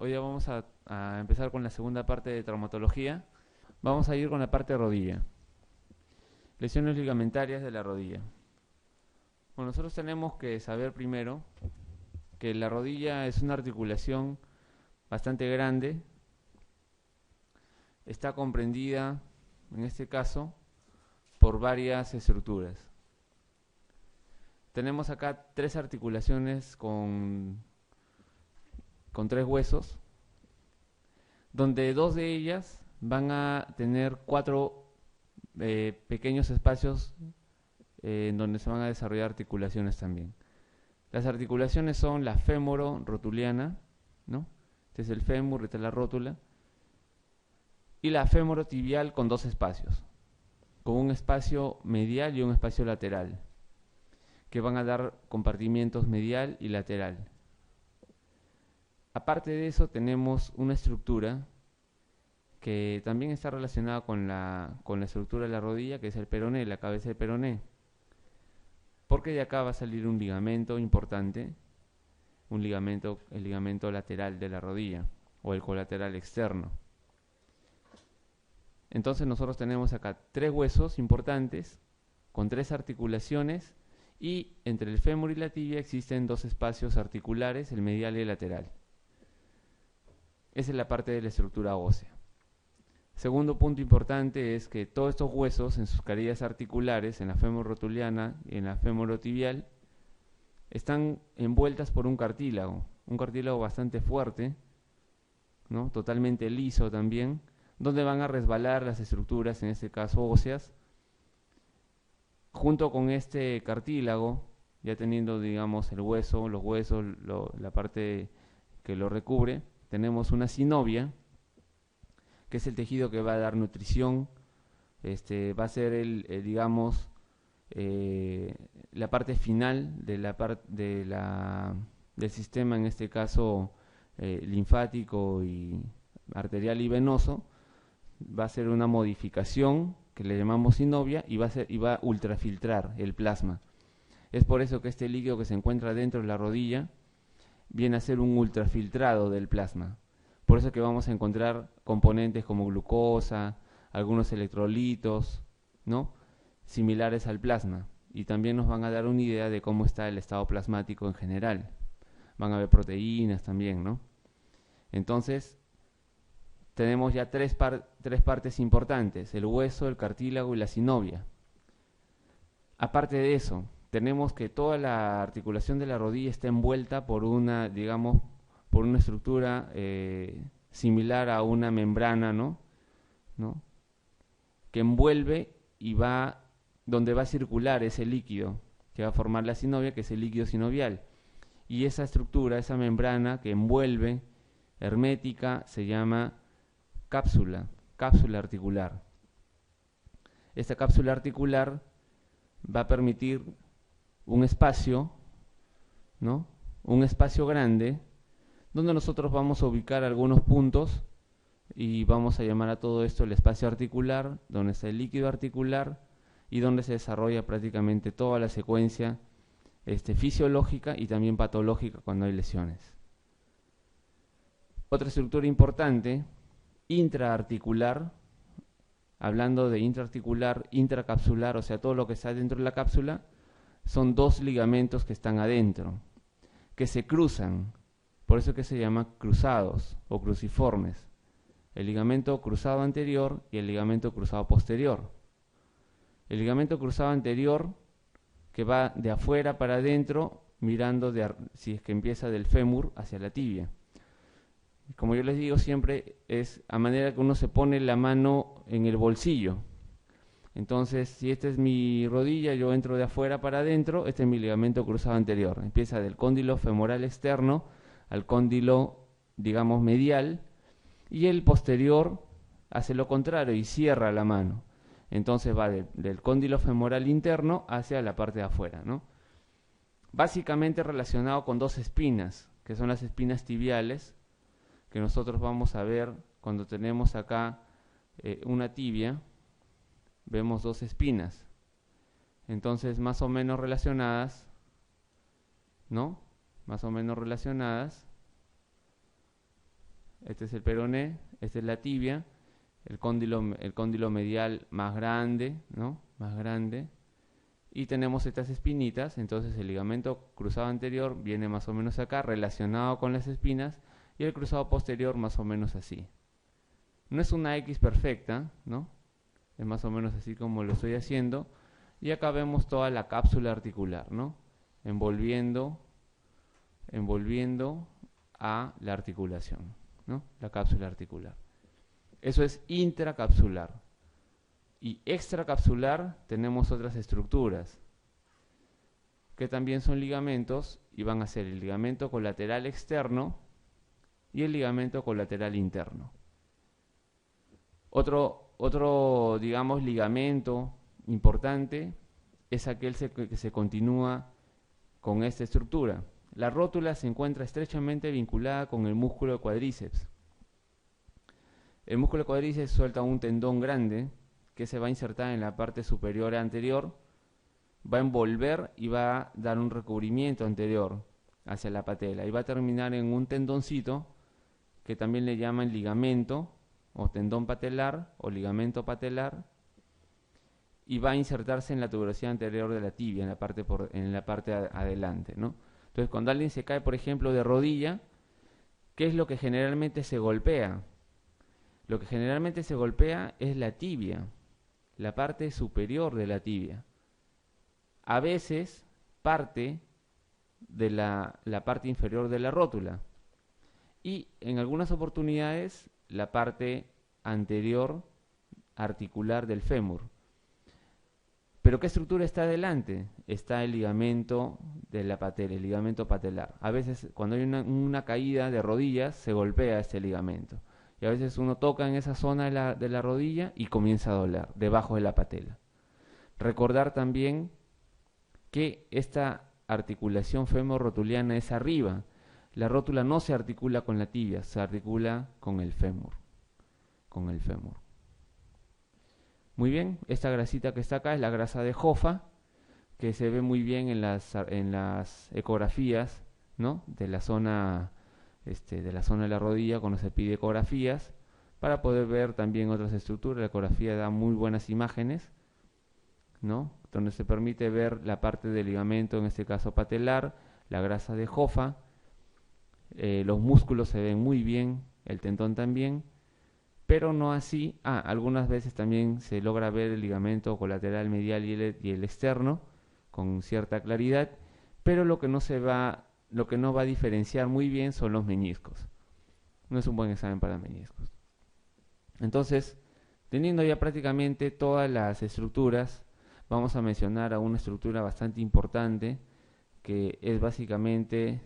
Hoy ya vamos a empezar con la segunda parte de traumatología. Vamos a ir con la parte de rodilla. Lesiones ligamentarias de la rodilla. Bueno, nosotros tenemos que saber primero que la rodilla es una articulación bastante grande. Está comprendida, en este caso, por varias estructuras. Tenemos acá tres articulaciones con tres huesos, donde dos de ellas van a tener cuatro pequeños espacios en donde se van a desarrollar articulaciones también. Las articulaciones son la fémoro-rotuliana, ¿no? Este es el fémur, esta es la rótula, y la fémoro-tibial con dos espacios, con un espacio medial y un espacio lateral, que van a dar compartimientos medial y lateral. Aparte de eso, tenemos una estructura que también está relacionada con la estructura de la rodilla, que es el peroné, la cabeza del peroné. Porque de acá va a salir un ligamento importante, el ligamento lateral de la rodilla, o el colateral externo. Entonces nosotros tenemos acá tres huesos importantes, con tres articulaciones, y entre el fémur y la tibia existen dos espacios articulares, el medial y el lateral. Esa es la parte de la estructura ósea. Segundo punto importante es que todos estos huesos en sus carillas articulares, en la femorrotuliana y en la femorotibial, están envueltas por un cartílago bastante fuerte, ¿no? Totalmente liso también, donde van a resbalar las estructuras, en este caso óseas. Junto con este cartílago, ya teniendo, digamos, el hueso, los huesos, la parte que lo recubre, tenemos una sinovia, que es el tejido que va a dar nutrición, va a ser la parte final del sistema, en este caso linfático y arterial y venoso. Va a ser una modificación que le llamamos sinovia y va a ultrafiltrar el plasma. Es por eso que este líquido que se encuentra dentro de la rodilla viene a ser un ultrafiltrado del plasma. Por eso que vamos a encontrar componentes como glucosa, algunos electrolitos, ¿no? Similares al plasma. Y también nos van a dar una idea de cómo está el estado plasmático en general. Van a haber proteínas también, ¿no? Entonces, tenemos ya tres partes importantes: el hueso, el cartílago y la sinovia. Aparte de eso, tenemos que toda la articulación de la rodilla está envuelta por una, digamos, por una estructura similar a una membrana, ¿no? Que envuelve y donde va a circular ese líquido que va a formar la sinovia, que es el líquido sinovial. Y esa estructura, esa membrana que envuelve, hermética, se llama cápsula articular. Esta cápsula articular va a permitir un espacio, ¿no? Un espacio grande, donde nosotros vamos a ubicar algunos puntos y vamos a llamar a todo esto el espacio articular, donde está el líquido articular y donde se desarrolla prácticamente toda la secuencia fisiológica y también patológica cuando hay lesiones. Otra estructura importante, intraarticular, hablando de intraarticular, intracapsular, o sea, todo lo que está dentro de la cápsula, son dos ligamentos que están adentro, que se cruzan. Por eso que se llama cruzados o cruciformes. El ligamento cruzado anterior y el ligamento cruzado posterior. El ligamento cruzado anterior, que va de afuera para adentro, mirando si es que empieza del fémur hacia la tibia. Como yo les digo siempre, es a manera que uno se pone la mano en el bolsillo. Entonces, si esta es mi rodilla, yo entro de afuera para adentro, este es mi ligamento cruzado anterior. Empieza del cóndilo femoral externo al cóndilo, digamos, medial, y el posterior hace lo contrario y cierra la mano. Entonces va del cóndilo femoral interno hacia la parte de afuera, ¿no? Básicamente relacionado con dos espinas, que son las espinas tibiales, que nosotros vamos a ver cuando tenemos acá una tibia, vemos dos espinas. Entonces, más o menos relacionadas, ¿no? Más o menos relacionadas, Este es el peroné, esta es la tibia, el cóndilo medial más grande, ¿no? Más grande. Y tenemos estas espinitas, entonces el ligamento cruzado anterior viene más o menos acá, relacionado con las espinas, y el cruzado posterior más o menos así. No es una X perfecta, ¿no? Es más o menos así como lo estoy haciendo. Y acá vemos toda la cápsula articular, ¿no? Envolviendo a la articulación, ¿no? La cápsula articular. Eso es intracapsular. Y extracapsular tenemos otras estructuras que también son ligamentos y van a ser el ligamento colateral externo y el ligamento colateral interno. Otro, digamos, ligamento importante es aquel que se continúa con esta estructura. La rótula se encuentra estrechamente vinculada con el músculo de cuádriceps. El músculo de cuádriceps suelta un tendón grande que se va a insertar en la parte superior anterior, va a envolver y va a dar un recubrimiento anterior hacia la patela y va a terminar en un tendoncito que también le llaman ligamento o tendón patelar o ligamento patelar, y va a insertarse en la tuberosidad anterior de la tibia, en la parte adelante, ¿no? Entonces, cuando alguien se cae, por ejemplo, de rodilla, ¿qué es lo que generalmente se golpea? Lo que generalmente se golpea es la tibia, la parte superior de la tibia. A veces parte de la parte inferior de la rótula y en algunas oportunidades la parte anterior articular del fémur. ¿Pero qué estructura está adelante? Está el ligamento de la patela, el ligamento patelar. A veces cuando hay una caída de rodillas se golpea este ligamento. Y a veces uno toca en esa zona de la rodilla y comienza a doler, debajo de la patela. Recordar también que esta articulación femorrotuliana es arriba. La rótula no se articula con la tibia, se articula con el fémur. Con el fémur. Muy bien, esta grasita que está acá es la grasa de Hoffa, que se ve muy bien en las ecografías, ¿no? de la zona de la rodilla cuando se pide ecografías, para poder ver también otras estructuras. La ecografía da muy buenas imágenes, ¿no? Donde se permite ver la parte del ligamento, en este caso patelar, la grasa de Hoffa, los músculos se ven muy bien, el tendón también, pero no así. Algunas veces también se logra ver el ligamento colateral medial y el externo con cierta claridad, pero lo que no va a diferenciar muy bien son los meniscos. No es un buen examen para meniscos. Entonces, teniendo ya prácticamente todas las estructuras, vamos a mencionar a una estructura bastante importante que es básicamente,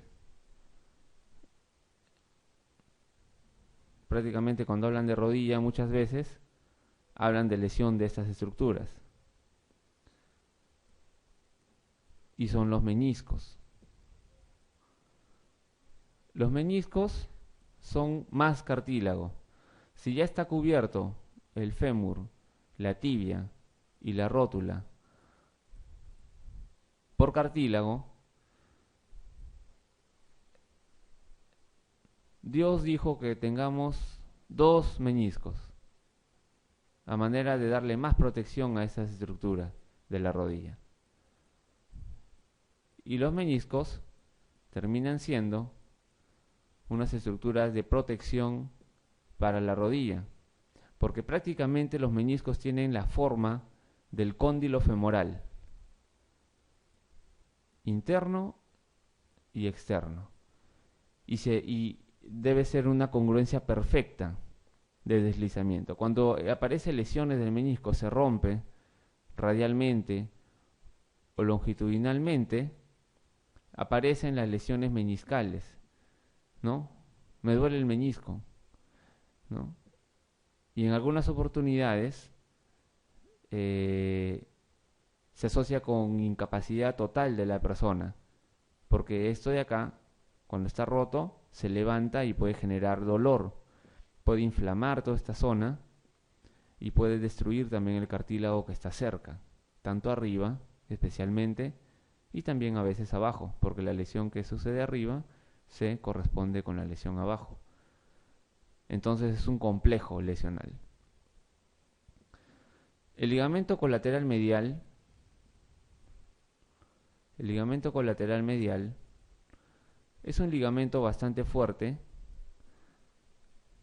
prácticamente cuando hablan de rodilla muchas veces hablan de lesión de estas estructuras, y son los meniscos. Los meniscos son más cartílago. Si ya está cubierto el fémur, la tibia y la rótula por cartílago, Dios dijo que tengamos 2 meniscos, a manera de darle más protección a esas estructuras de la rodilla. Y los meniscos terminan siendo unas estructuras de protección para la rodilla, porque prácticamente los meniscos tienen la forma del cóndilo femoral, interno y externo, y debe ser una congruencia perfecta de deslizamiento. Cuando aparecen lesiones del menisco, se rompe radialmente o longitudinalmente, aparecen las lesiones meniscales, ¿no? Me duele el menisco, ¿no? Y en algunas oportunidades se asocia con incapacidad total de la persona, porque esto de acá, cuando está roto, se levanta y puede generar dolor, puede inflamar toda esta zona y puede destruir también el cartílago que está cerca, tanto arriba especialmente, y también a veces abajo, porque la lesión que sucede arriba se corresponde con la lesión abajo. Entonces es un complejo lesional. El ligamento colateral medial, es un ligamento bastante fuerte,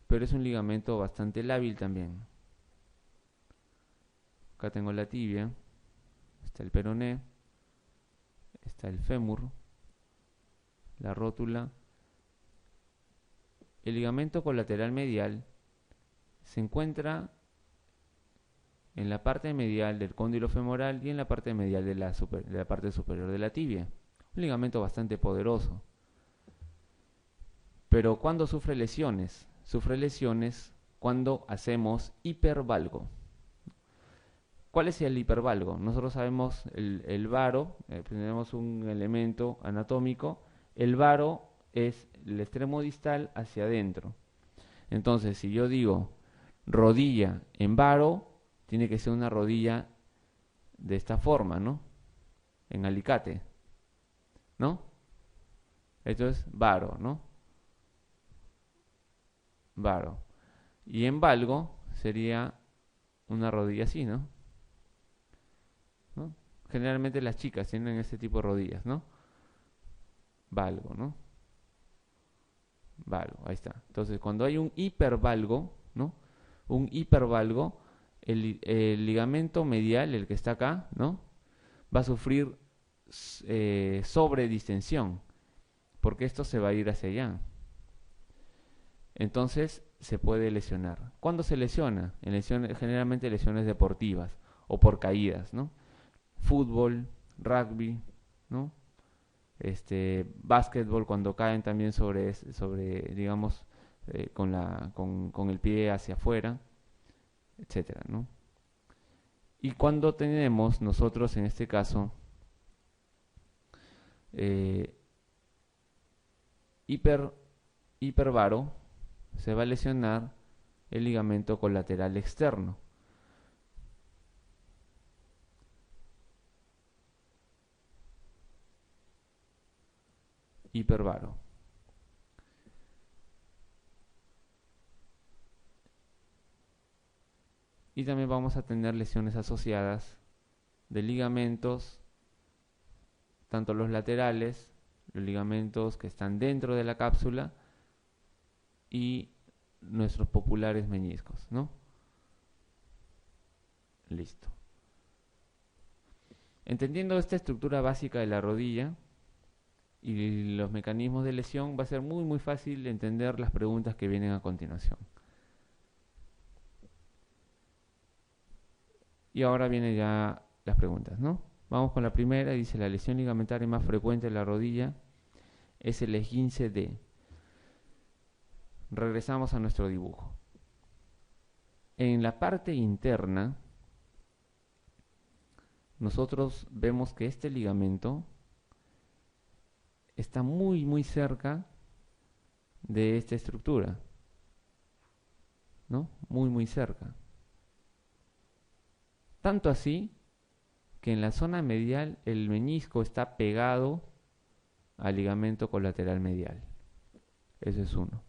pero es un ligamento bastante lábil también. Acá tengo la tibia, está el peroné, está el fémur, la rótula. El ligamento colateral medial se encuentra en la parte medial del cóndilo femoral y en la parte medial de la parte superior de la tibia. Un ligamento bastante poderoso. Pero ¿cuándo sufre lesiones? Sufre lesiones cuando hacemos hipervalgo. ¿Cuál es el hipervalgo? Nosotros sabemos el varo, tenemos un elemento anatómico. El varo es el extremo distal hacia adentro. Entonces, si yo digo rodilla en varo, tiene que ser una rodilla de esta forma, ¿no? En alicate, ¿no? Esto es varo, ¿no? Varo. Y en valgo sería una rodilla así, ¿no? ¿No? Generalmente las chicas tienen este tipo de rodillas, ¿no? Valgo, ¿no? Valgo, ahí está. Entonces, cuando hay un hipervalgo, ¿no? Un hipervalgo, el ligamento medial, el que está acá, ¿no? Va a sufrir sobredistensión, porque esto se va a ir hacia allá. Entonces se puede lesionar. ¿Cuándo se lesiona? Generalmente lesiones deportivas o por caídas, ¿no? Fútbol, rugby, ¿no? Básquetbol, cuando caen también sobre digamos, con el pie hacia afuera, etcétera, ¿no? Y cuando tenemos nosotros en este caso hipervaro, se va a lesionar el ligamento colateral externo. Hipervaro. Y también vamos a tener lesiones asociadas de ligamentos, tanto los laterales, los ligamentos que están dentro de la cápsula y nuestros populares meñiscos, ¿no? Listo. Entendiendo esta estructura básica de la rodilla y los mecanismos de lesión, va a ser muy fácil entender las preguntas que vienen a continuación. Y ahora vienen ya las preguntas, ¿no? Vamos con la primera. Dice: la lesión ligamentaria más frecuente de la rodilla es el esguince de. Regresamos a nuestro dibujo. En la parte interna, nosotros vemos que este ligamento está muy cerca de esta estructura, ¿no? Muy cerca. Tanto así que en la zona medial el meñisco está pegado al ligamento colateral medial. Eso es uno.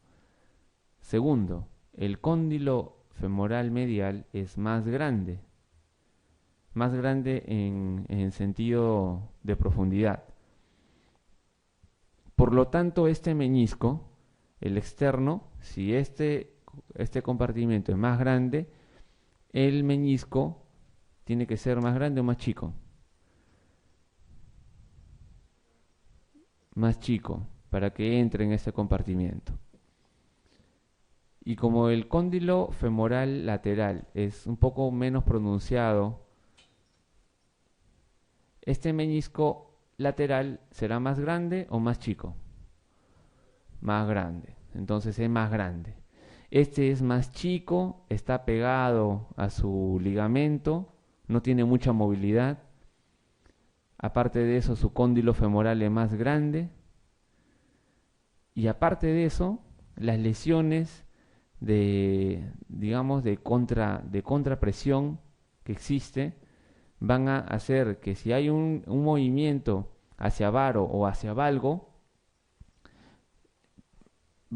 Segundo, el cóndilo femoral medial es más grande en sentido de profundidad. Por lo tanto, este meñisco, el externo, si este compartimento es más grande, el meñisco tiene que ser más grande o más chico. Más chico, para que entre en este compartimiento. Y como el cóndilo femoral lateral es un poco menos pronunciado, este meñisco lateral será más grande o más chico. Más grande. Entonces es más grande. Este es más chico, está pegado a su ligamento, no tiene mucha movilidad. Aparte de eso, su cóndilo femoral es más grande. Y aparte de eso, las lesiones de contrapresión que existe van a hacer que si hay un movimiento hacia varo o hacia valgo,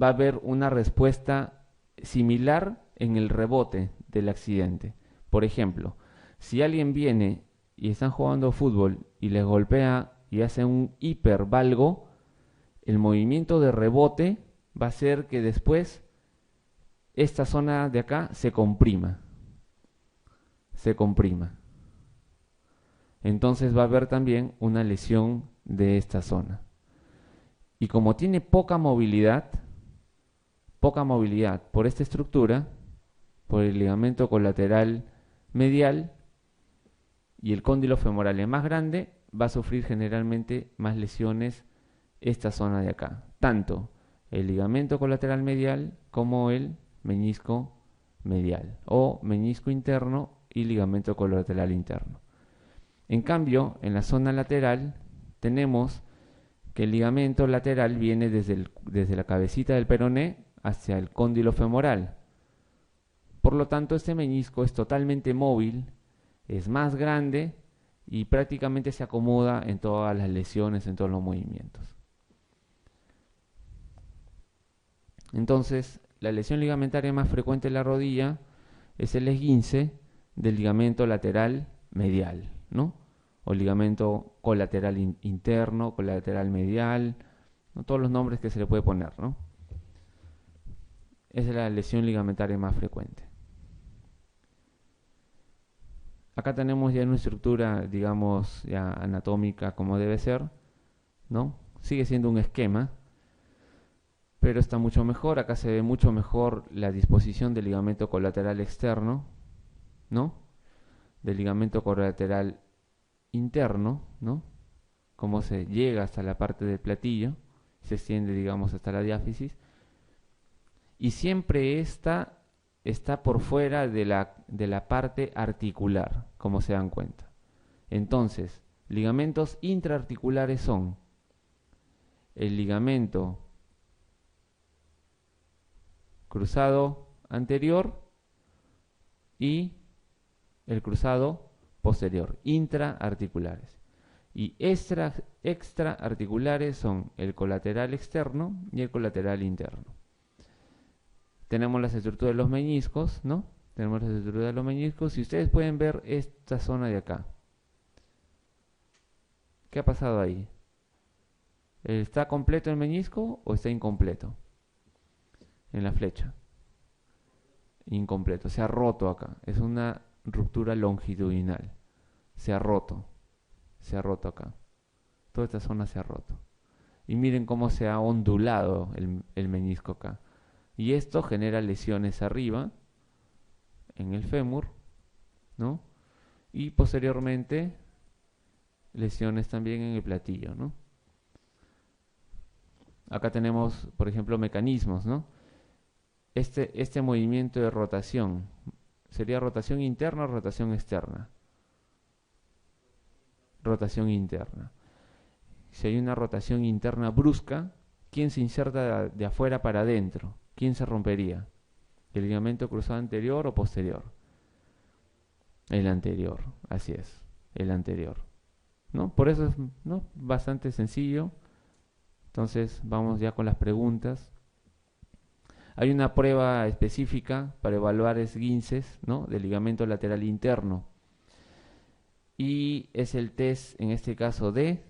va a haber una respuesta similar en el rebote del accidente. Por ejemplo, si alguien viene y están jugando fútbol y les golpea y hace un hipervalgo, el movimiento de rebote va a hacer que después esta zona de acá se comprima. Se comprima. Entonces va a haber también una lesión de esta zona. Y como tiene poca movilidad por esta estructura, por el ligamento colateral medial, y el cóndilo femoral es más grande, va a sufrir generalmente más lesiones esta zona de acá. Tanto el ligamento colateral medial como el menisco medial o menisco interno y ligamento colateral interno. En cambio, en la zona lateral tenemos que el ligamento lateral viene desde la cabecita del peroné hacia el cóndilo femoral. Por lo tanto, este menisco es totalmente móvil, es más grande y prácticamente se acomoda en todas las lesiones, en todos los movimientos. Entonces, la lesión ligamentaria más frecuente en la rodilla es el esguince del ligamento lateral medial, ¿no? O ligamento colateral interno, colateral medial, ¿no? Todos los nombres que se le puede poner, ¿no? Esa es la lesión ligamentaria más frecuente. Acá tenemos ya una estructura, digamos, ya anatómica como debe ser, ¿no? Sigue siendo un esquema, pero está mucho mejor. Acá se ve mucho mejor la disposición del ligamento colateral externo, ¿no? Del ligamento colateral interno, ¿no? Cómo se llega hasta la parte del platillo, se extiende, digamos, hasta la diáfisis. Y siempre está por fuera de la parte articular, como se dan cuenta. Entonces, ligamentos intraarticulares son el ligamento cruzado anterior y el cruzado posterior, intraarticulares. Y extraarticulares son el colateral externo y el colateral interno. Tenemos las estructuras de los meniscos, ¿no? Tenemos las estructuras de los meniscos y ustedes pueden ver esta zona de acá. ¿Qué ha pasado ahí? ¿Está completo el menisco o está incompleto? En la flecha. Incompleto, se ha roto acá. Es una ruptura longitudinal. Se ha roto acá. Toda esta zona se ha roto. Y miren cómo se ha ondulado el menisco acá. Y esto genera lesiones arriba, en el fémur, ¿no? Y posteriormente, lesiones también en el platillo, ¿no? Acá tenemos, por ejemplo, mecanismos, ¿no? Este movimiento de rotación, ¿sería rotación interna o rotación externa? Rotación interna. Si hay una rotación interna brusca, ¿quién se inserta de afuera para adentro? ¿Quién se rompería? ¿El ligamento cruzado anterior o posterior? El anterior, así es, el anterior, ¿no? Por eso es, ¿no?, bastante sencillo. Entonces vamos ya con las preguntas. Hay una prueba específica para evaluar esguinces, ¿no?, del ligamento lateral interno. Y es el test, en este caso, de...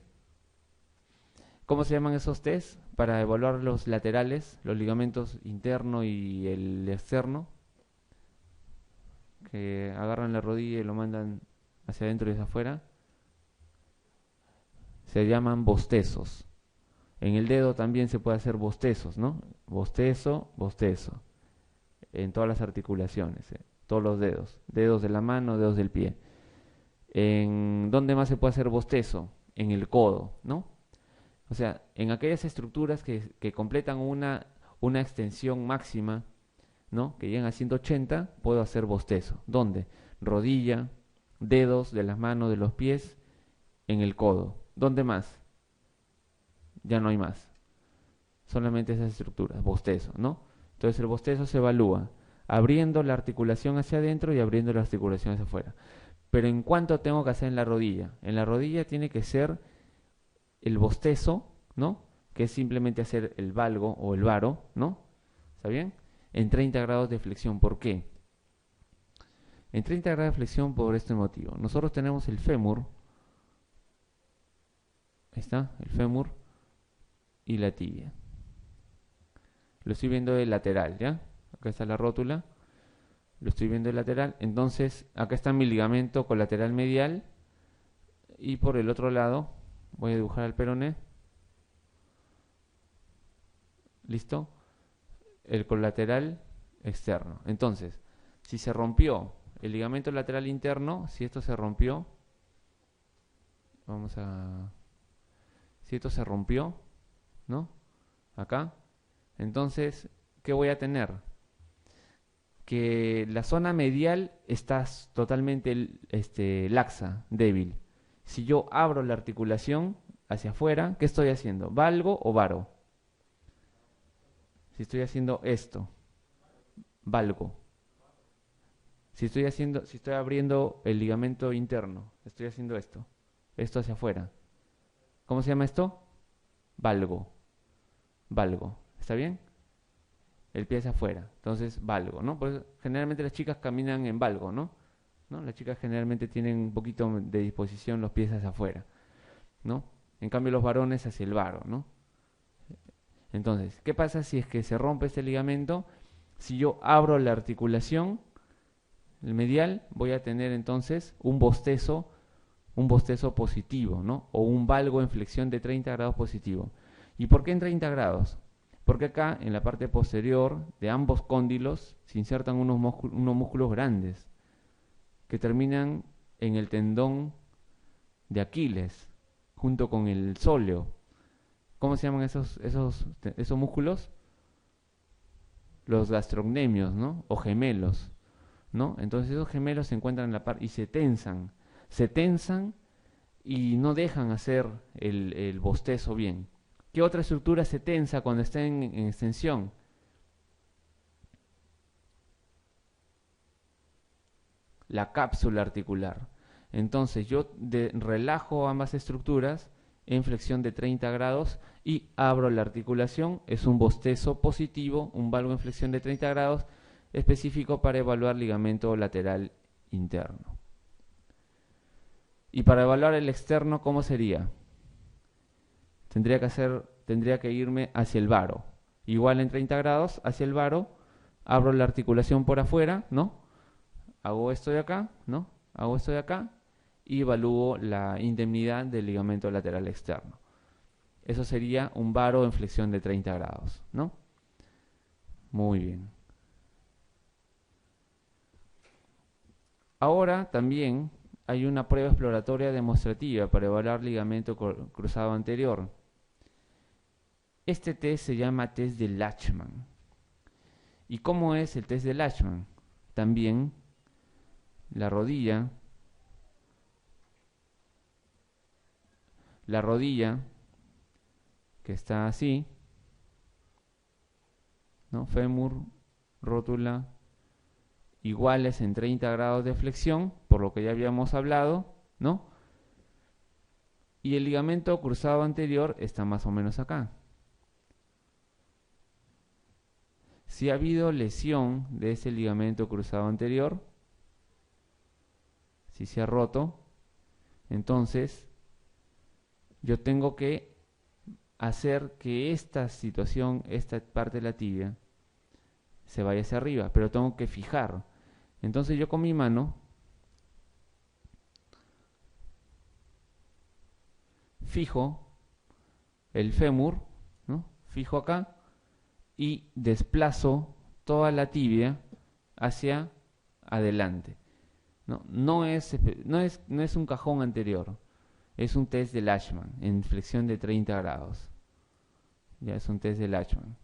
¿Cómo se llaman esos test? Para evaluar los laterales, los ligamentos interno y el externo, que agarran la rodilla y lo mandan hacia adentro y hacia afuera. Se llaman bostezos. En el dedo también se puede hacer bostezos, ¿no? Bostezo, bostezo. En todas las articulaciones, todos los dedos. Dedos de la mano, dedos del pie. ¿Dónde más se puede hacer bostezo? En el codo, ¿no? O sea, en aquellas estructuras que completan una extensión máxima, ¿no?, que llegan a 180, puedo hacer bostezo. ¿Dónde? Rodilla, dedos de las manos, de los pies, en el codo. ¿Dónde más? Ya no hay más. Solamente esas estructuras, bostezo, ¿no? Entonces el bostezo se evalúa abriendo la articulación hacia adentro y abriendo la articulación hacia afuera. Pero ¿en cuánto tengo que hacer en la rodilla? En la rodilla tiene que ser el bostezo, ¿no?, que es simplemente hacer el valgo o el varo, ¿no? ¿Está bien? en 30 grados de flexión. ¿Por qué? En 30 grados de flexión por este motivo. Nosotros tenemos el fémur, ahí está, el fémur y la tibia. Lo estoy viendo de lateral, ¿ya? Acá está la rótula, lo estoy viendo de lateral. Entonces, acá está mi ligamento colateral medial y por el otro lado voy a dibujar el peroné. ¿Listo? El colateral externo. Entonces, si se rompió el ligamento lateral interno, si esto se rompió, si esto se rompió, ¿no? Acá, entonces, ¿qué voy a tener? Que la zona medial está totalmente laxa, débil. Si yo abro la articulación hacia afuera, ¿qué estoy haciendo? ¿Valgo o varo? Si estoy haciendo esto, valgo. Si estoy abriendo el ligamento interno, estoy haciendo esto hacia afuera. ¿Cómo se llama esto? Valgo. Valgo. ¿Está bien? El pie hacia afuera. Entonces, valgo, ¿no? Por eso, generalmente las chicas caminan en valgo, ¿no? Las chicas generalmente tienen un poquito de disposición los pies hacia afuera, ¿no? En cambio, los varones hacia el varo, ¿no? Entonces, ¿qué pasa si es que se rompe este ligamento? Si yo abro la articulación, el medial, voy a tener entonces un bostezo positivo, ¿no? O un valgo en flexión de 30 grados positivo. ¿Y por qué en 30 grados? Porque acá, en la parte posterior de ambos cóndilos, se insertan unos músculos grandes que terminan en el tendón de Aquiles, junto con el sóleo. ¿Cómo se llaman esos músculos? Los gastrocnemios, ¿no? O gemelos, ¿no? Entonces esos gemelos se encuentran en la parte y se tensan y no dejan hacer el bostezo bien. ¿Qué otra estructura se tensa cuando está en extensión? La cápsula articular. Entonces yo relajo ambas estructuras en flexión de 30 grados y abro la articulación. Es un bostezo positivo, un valgo en flexión de 30 grados específico para evaluar ligamento lateral interno. Y para evaluar el externo, ¿cómo sería? Tendría que irme hacia el varo. Igual en 30 grados, hacia el varo, abro la articulación por afuera, ¿no? Hago esto de acá, ¿no? Hago esto de acá y evalúo la indemnidad del ligamento lateral externo. Eso sería un varo en flexión de 30 grados, ¿no? Muy bien. Ahora también hay una prueba exploratoria demostrativa para evaluar ligamento cruzado anterior. Este test se llama test de Lachman. ¿Y cómo es el test de Lachman? También la rodilla que está así, ¿no? Fémur, rótula, iguales en 30 grados de flexión, por lo que ya habíamos hablado, ¿no? Y el ligamento cruzado anterior está más o menos acá. Si ha habido lesión de ese ligamento cruzado anterior, si se ha roto, entonces yo tengo que hacer que esta situación, esta parte de la tibia, se vaya hacia arriba, pero tengo que fijar. Entonces yo con mi mano fijo el fémur, ¿no? Fijo acá y desplazo toda la tibia hacia adelante. No es un cajón anterior, es un test de Lachman en flexión de 30 grados. Ya es un test de Lachman.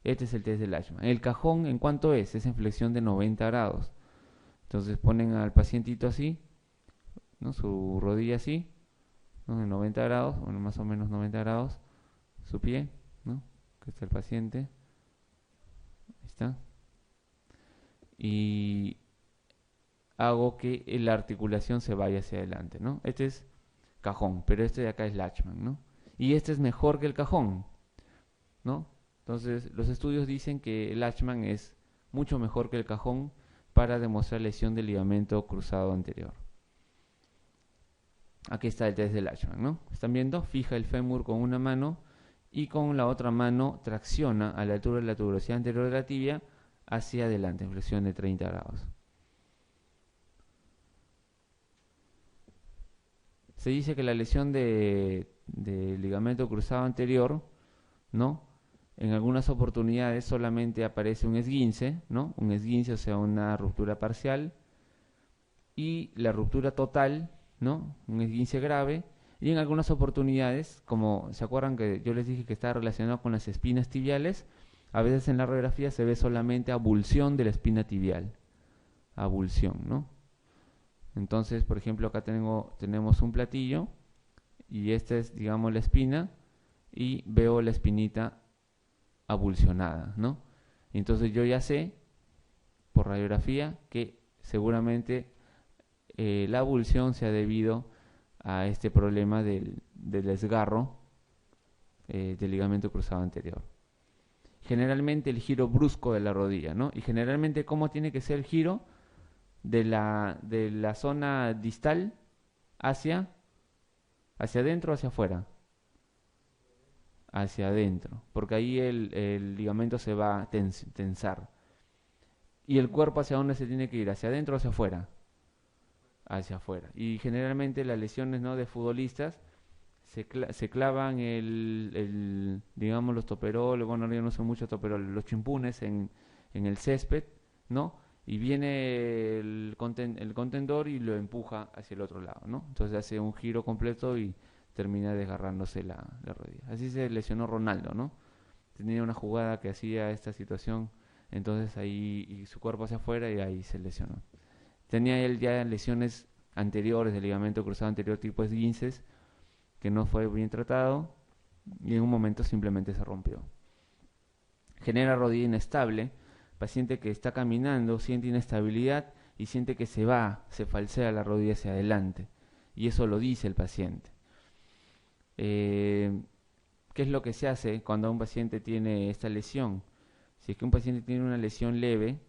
Este es el test de Lachman. El cajón, ¿en cuánto es? Es en flexión de 90 grados. Entonces ponen al pacientito así, ¿no? Su rodilla así, ¿no? En 90 grados, bueno, más o menos 90 grados, su pie, ¿no? Que está el paciente. Ahí está. Y hago que la articulación se vaya hacia adelante, ¿no? Este es cajón, pero este de acá es Lachman, ¿no? Y este es mejor que el cajón, ¿no? Entonces, los estudios dicen que el Lachman es mucho mejor que el cajón para demostrar lesión del ligamento cruzado anterior. Aquí está el test de Lachman, ¿no? ¿Están viendo? Fija el fémur con una mano y con la otra mano tracciona a la altura de la tuberosidad anterior de la tibia hacia adelante, en flexión de 30 grados. Se dice que la lesión de ligamento cruzado anterior, ¿no? En algunas oportunidades solamente aparece un esguince, ¿no? Un esguince, o sea, una ruptura parcial, y la ruptura total, ¿no? Un esguince grave, y en algunas oportunidades, como se acuerdan que yo les dije que está relacionado con las espinas tibiales, a veces en la radiografía se ve solamente abulsión de la espina tibial, abulsión, ¿no? Entonces, por ejemplo, acá tenemos un platillo, y esta es, digamos, la espina, y veo la espinita abulsionada, ¿no? Entonces yo ya sé, por radiografía, que seguramente la abulsión se ha debido a este problema del desgarro del ligamento cruzado anterior. Generalmente el giro brusco de la rodilla, ¿no? Y generalmente, ¿cómo tiene que ser el giro? De la zona distal hacia adentro o hacia afuera. Hacia adentro, porque ahí el ligamento se va a tensar. ¿Y el cuerpo hacia dónde se tiene que ir? ¿Hacia adentro o hacia afuera? Hacia afuera. Y generalmente las lesiones, ¿no?, de futbolistas se clavan digamos, los toperoles, bueno, yo no sé mucho toperoles, los chimpunes en el césped, ¿no? Y viene el contendor y lo empuja hacia el otro lado, ¿no? Entonces hace un giro completo y termina desgarrándose la rodilla. Así se lesionó Ronaldo, ¿no? Tenía una jugada que hacía esta situación, entonces ahí y su cuerpo hacia afuera y ahí se lesionó. Tenía él ya lesiones anteriores del ligamento cruzado anterior tipo esguinces, que no fue bien tratado y en un momento simplemente se rompió. Genera rodilla inestable, paciente que está caminando siente inestabilidad y siente que se falsea la rodilla hacia adelante, y eso lo dice el paciente. ¿Qué es lo que se hace cuando un paciente tiene esta lesión? Si es que un paciente tiene una lesión leve,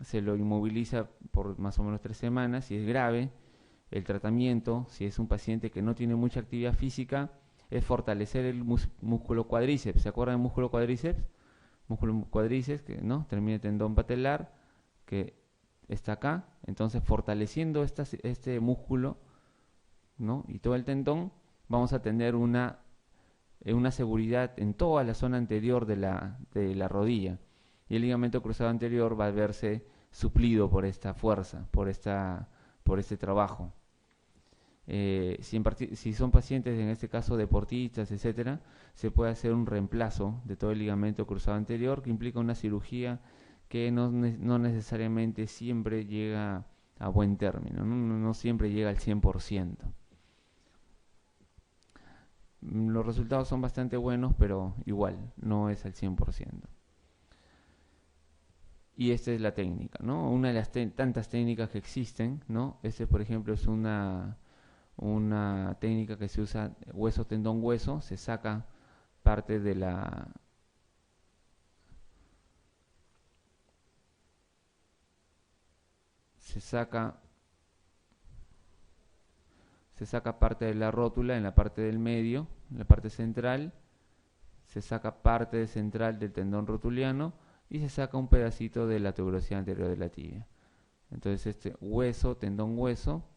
se lo inmoviliza por más o menos 3 semanas. Si es grave, el tratamiento, si es un paciente que no tiene mucha actividad física, es fortalecer el músculo cuádriceps. ¿Se acuerdan del músculo cuádriceps? Músculo cuádriceps, que no termina el tendón patelar, que está acá. Entonces, fortaleciendo este músculo, ¿no?, y todo el tendón, vamos a tener una seguridad en toda la zona anterior de la rodilla, y el ligamento cruzado anterior va a verse suplido por esta fuerza, por este trabajo. Si son pacientes, en este caso deportistas, etcétera, se puede hacer un reemplazo de todo el ligamento cruzado anterior, que implica una cirugía que no necesariamente siempre llega a buen término, no siempre llega al 100%. Los resultados son bastante buenos, pero igual, no es al 100%. Y esta es la técnica, ¿no? Una de las tantas técnicas que existen, ¿no? Por ejemplo, es una técnica que se usa hueso, tendón, hueso. Se saca parte de se saca parte de la rótula en la parte del medio, en la parte central. Se saca parte central del tendón rotuliano y se saca un pedacito de la tuberosidad anterior de la tibia. Entonces hueso, tendón, hueso,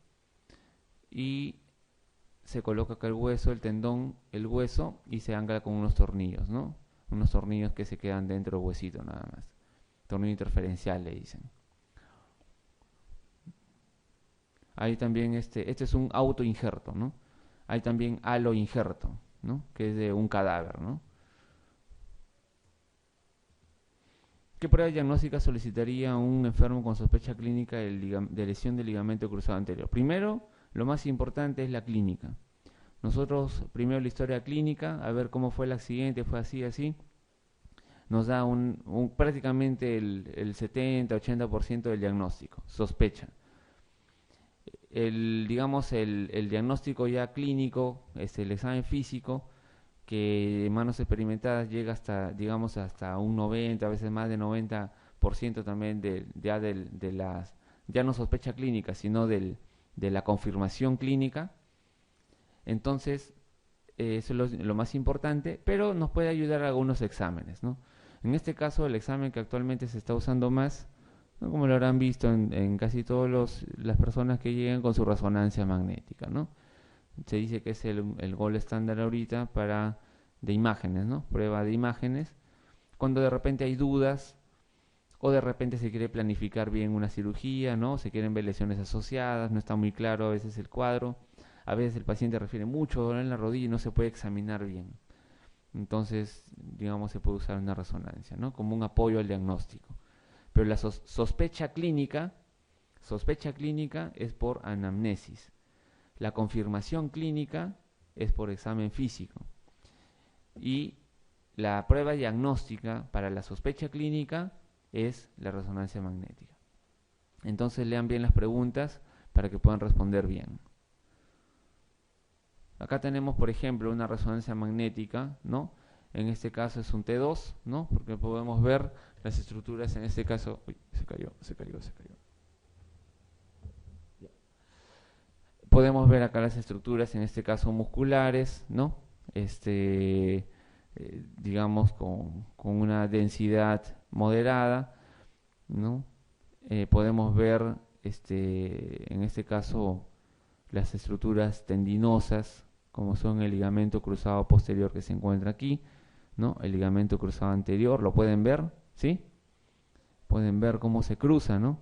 y se coloca acá el hueso, el tendón, el hueso, y se ancla con unos tornillos, ¿no? Unos tornillos que se quedan dentro del huesito nada más. Tornillo interferencial le dicen. Hay también este es un autoinjerto, ¿no? Hay también aloinjerto, ¿no?, que es de un cadáver, ¿no? ¿Qué prueba diagnóstica solicitaría un enfermo con sospecha clínica de lesión del ligamento cruzado anterior? Primero, lo más importante es la clínica. Nosotros, primero la historia clínica, a ver cómo fue el accidente, fue así, así. Nos da prácticamente el 70-80% del diagnóstico, sospecha. El diagnóstico ya clínico, el examen físico, que en manos experimentadas llega hasta un 90, a veces más de 90% por ciento también ya no sospecha clínica, sino de la confirmación clínica. Entonces, eso es lo más importante, pero nos puede ayudar a algunos exámenes, ¿no? En este caso, el examen que actualmente se está usando más, ¿no? Como lo habrán visto en casi todas las personas que llegan con su resonancia magnética, ¿no? Se dice que es el gold estándar ahorita de imágenes, ¿no? Prueba de imágenes. Cuando de repente hay dudas o de repente se quiere planificar bien una cirugía, ¿no? Se quieren ver lesiones asociadas, no está muy claro a veces el cuadro. A veces el paciente refiere mucho dolor en la rodilla y no se puede examinar bien. Entonces, digamos, se puede usar una resonancia, ¿no? Como un apoyo al diagnóstico. Pero la sospecha clínica es por anamnesis. La confirmación clínica es por examen físico. Y la prueba diagnóstica para la sospecha clínica es la resonancia magnética. Entonces lean bien las preguntas para que puedan responder bien. Acá tenemos, por ejemplo, una resonancia magnética, ¿no? En este caso es un T2, ¿no? Porque podemos ver las estructuras, en este caso... Uy, se cayó. Podemos ver acá las estructuras, en este caso musculares, ¿no? Digamos, con una densidad moderada, ¿no? Podemos ver, en este caso, las estructuras tendinosas, como son el ligamento cruzado posterior que se encuentra aquí, ¿no? El ligamento cruzado anterior, ¿lo pueden ver? ¿Sí? Pueden ver cómo se cruza, ¿no?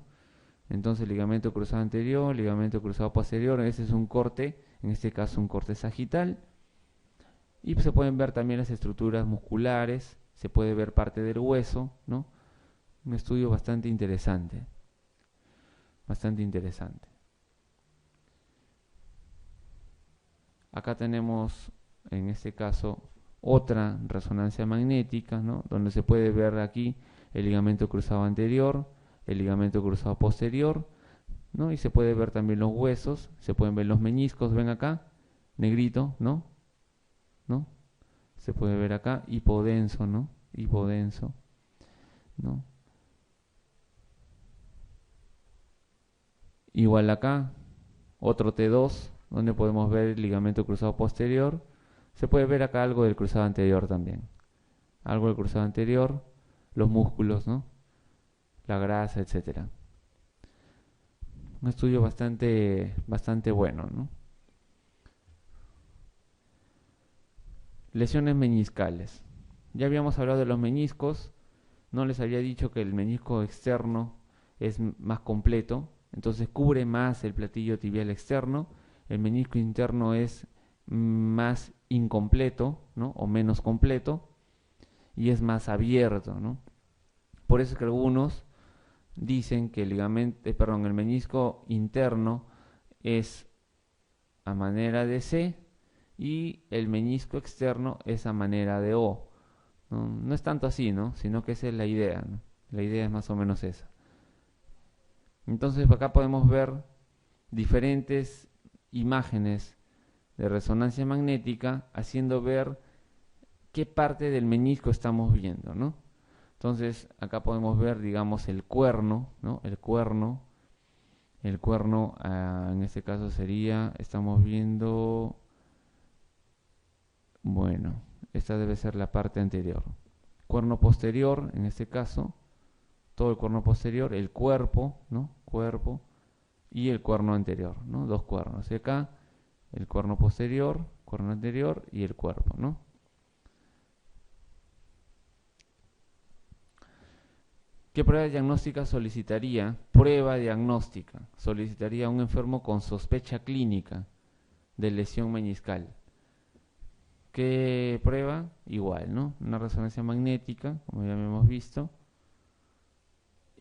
Entonces, ligamento cruzado anterior, ligamento cruzado posterior, ese es un corte, en este caso un corte sagital. Y se pueden ver también las estructuras musculares, se puede ver parte del hueso, ¿no? Un estudio bastante interesante. Bastante interesante. Acá tenemos, en este caso, otra resonancia magnética, ¿no? Donde se puede ver aquí el ligamento cruzado anterior, el ligamento cruzado posterior, ¿no? Y se puede ver también los huesos, se pueden ver los meñiscos, ven acá, negrito, ¿no? ¿No? Se puede ver acá, hipodenso, ¿no? Hipodenso, ¿no? Igual acá, otro T2, donde podemos ver el ligamento cruzado posterior. Se puede ver acá algo del cruzado anterior también. Algo del cruzado anterior, los músculos, ¿no? La grasa, etcétera. Un estudio bastante bueno, ¿no? Lesiones meniscales. Ya habíamos hablado de los meniscos. No les había dicho que el menisco externo es más completo, entonces cubre más el platillo tibial externo. El menisco interno es más incompleto, ¿no? O menos completo, y es más abierto, ¿no? Por eso es que algunos dicen que el menisco interno es a manera de C y el menisco externo es a manera de O. No es tanto así, ¿no? Sino que esa es la idea, ¿no? La idea es más o menos esa. Entonces acá podemos ver diferentes imágenes de resonancia magnética haciendo ver qué parte del menisco estamos viendo, ¿no? Entonces acá podemos ver, digamos, el cuerno, ¿no? El cuerno, en este caso sería, estamos viendo, bueno, esta debe ser la parte anterior. Cuerno posterior, en este caso, todo el cuerno posterior, el cuerpo, ¿no? Cuerpo y el cuerno anterior, ¿no? Dos cuernos. Y acá el cuerno posterior, cuerno anterior y el cuerpo, ¿no? ¿Qué prueba diagnóstica solicitaría? Prueba diagnóstica. Solicitaría a un enfermo con sospecha clínica de lesión meniscal. ¿Qué prueba? Igual, ¿no? Una resonancia magnética, como ya hemos visto.